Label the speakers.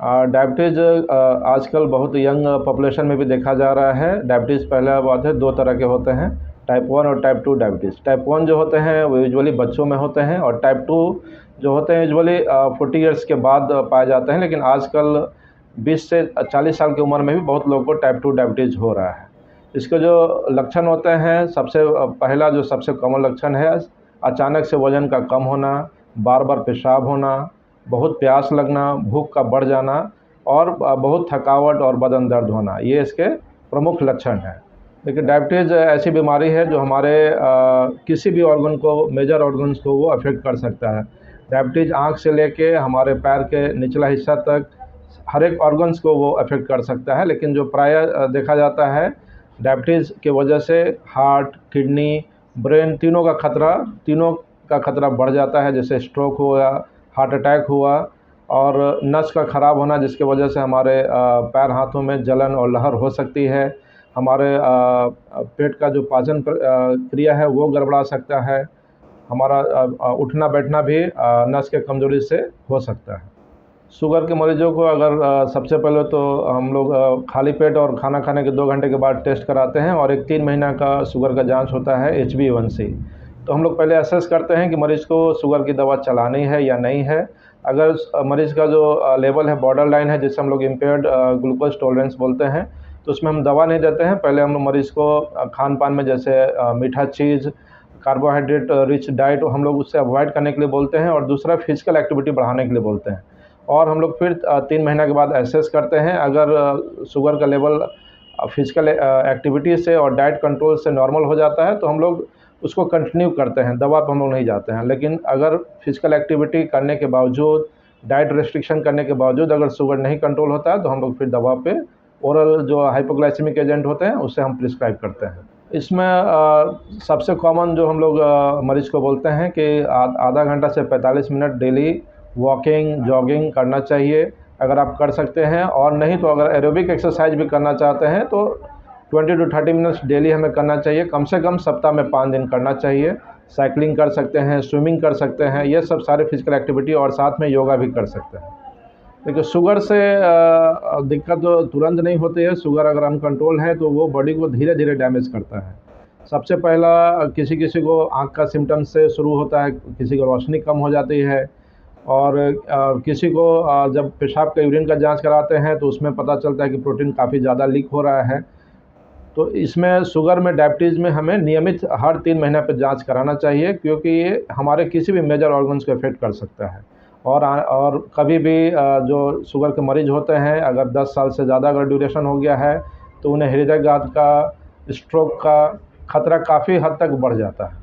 Speaker 1: Diabetes आजकल बहुत young population में भी देखा जा रहा है। डायबिटीज़ पहला बात है, 2 तरह के होते हैं, टाइप 1 और टाइप 2 डायबिटीज़। टाइप 1 जो होते हैं वो यूजुअली बच्चों में होते हैं, और टाइप 2 जो होते हैं यूजुअली 40 इयर्स के बाद पाए जाते हैं। लेकिन आजकल 20 से 40 साल की उम्र में भी बहुत लोगों को टाइप 2 डायबिटीज़ हो रहा है। इसके जो लक्षण होते हैं, सबसे पहला जो सबसे कॉमन लक्षण है, अचानक से वज़न का कम होना, बार-बार पेशाब होना, बहुत प्यास लगना, भूख का बढ़ जाना और बहुत थकावट और बदन दर्द होना, ये इसके प्रमुख लक्षण हैं। देखिए, डायबिटीज़ ऐसी बीमारी है जो हमारे किसी भी ऑर्गन को, मेजर ऑर्गन्स को वो अफ़ेक्ट कर सकता है। डायबिटीज़ आँख से लेके हमारे पैर के निचला हिस्सा तक हर एक ऑर्गन्स को वो अफ़ेक्ट कर सकता है। लेकिन जो प्रायः देखा जाता है, डायबिटीज़ की वजह से हार्ट, किडनी, ब्रेन तीनों का खतरा बढ़ जाता है। जैसे स्ट्रोक हुआ, हार्ट अटैक हुआ और नस का ख़राब होना, जिसकी वजह से हमारे पैर हाथों में जलन और लहर हो सकती है। हमारे पेट का जो पाचन क्रिया है वो गड़बड़ा सकता है। हमारा उठना बैठना भी नस के कमज़ोरी से हो सकता है। शुगर के मरीज़ों को अगर सबसे पहले तो हम लोग खाली पेट और खाना खाने के 2 घंटे के बाद टेस्ट कराते हैं, और एक 3 महीना का शुगर का जांच होता है, HbA1c। तो हम लोग पहले असेस करते हैं कि मरीज़ को शुगर की दवा चलानी है या नहीं है। अगर मरीज़ का जो लेवल है बॉर्डर लाइन है, जिसे हम लोग इम्पेयर्ड ग्लूकोज टॉलरेंस बोलते हैं, तो उसमें हम दवा नहीं देते हैं। पहले हम लोग मरीज़ को खान-पान में जैसे मीठा चीज़, कार्बोहाइड्रेट रिच डाइट हम लोग उससे अवॉइड करने के लिए बोलते हैं, और दूसरा फिज़िकल एक्टिविटी बढ़ाने के लिए बोलते हैं। और हम लोग फिर 3 महीने के बाद एसेस करते हैं। अगर शुगर का लेवल फिज़िकल एक्टिविटी से और डाइट कंट्रोल से नॉर्मल हो जाता है, तो हम लोग उसको कंटिन्यू करते हैं, दवा पे हम लोग नहीं जाते हैं। लेकिन अगर फिज़िकल एक्टिविटी करने के बावजूद, डाइट रेस्ट्रिक्शन करने के बावजूद अगर शुगर नहीं कंट्रोल होता है, तो हम लोग फिर दवा पे ओरल जो हाइपोग्लाइसेमिक एजेंट होते हैं, उससे हम प्रिस्क्राइब करते हैं। इसमें सबसे कॉमन जो हम लोग मरीज़ को बोलते हैं कि आधा घंटा से 45 मिनट डेली वॉकिंग, जॉगिंग करना चाहिए, अगर आप कर सकते हैं। और नहीं तो अगर एरोबिक एक्सरसाइज भी करना चाहते हैं, तो 20 टू 30 मिनट्स डेली हमें करना चाहिए। कम से कम सप्ताह में 5 दिन करना चाहिए। साइकिलिंग कर सकते हैं, स्विमिंग कर सकते हैं, ये सब सारे फिज़िकल एक्टिविटी, और साथ में योगा भी कर सकते हैं। देखिए, शुगर से दिक्कत तो तुरंत नहीं होती है। शुगर अगर अनकंट्रोल है तो वो बॉडी को धीरे-धीरे डैमेज करता है। सबसे पहला किसी-किसी को आँख का सिम्पटम्स से शुरू होता है, किसी को रोशनी कम हो जाती है, और किसी को जब पेशाब का यूरिन का जांच कराते हैं तो उसमें पता चलता है कि प्रोटीन काफ़ी ज़्यादा लीक हो रहा है। तो इसमें शुगर में, डायबिटीज़ में हमें नियमित हर 3 महीने पे जांच कराना चाहिए, क्योंकि ये हमारे किसी भी मेजर ऑर्गन्स को अफेक्ट कर सकता है। और कभी भी जो शुगर के मरीज़ होते हैं, अगर 10 साल से ज़्यादा अगर ड्यूरेशन हो गया है, तो उन्हें हृदयघात का, स्ट्रोक का खतरा काफ़ी हद तक बढ़ जाता है।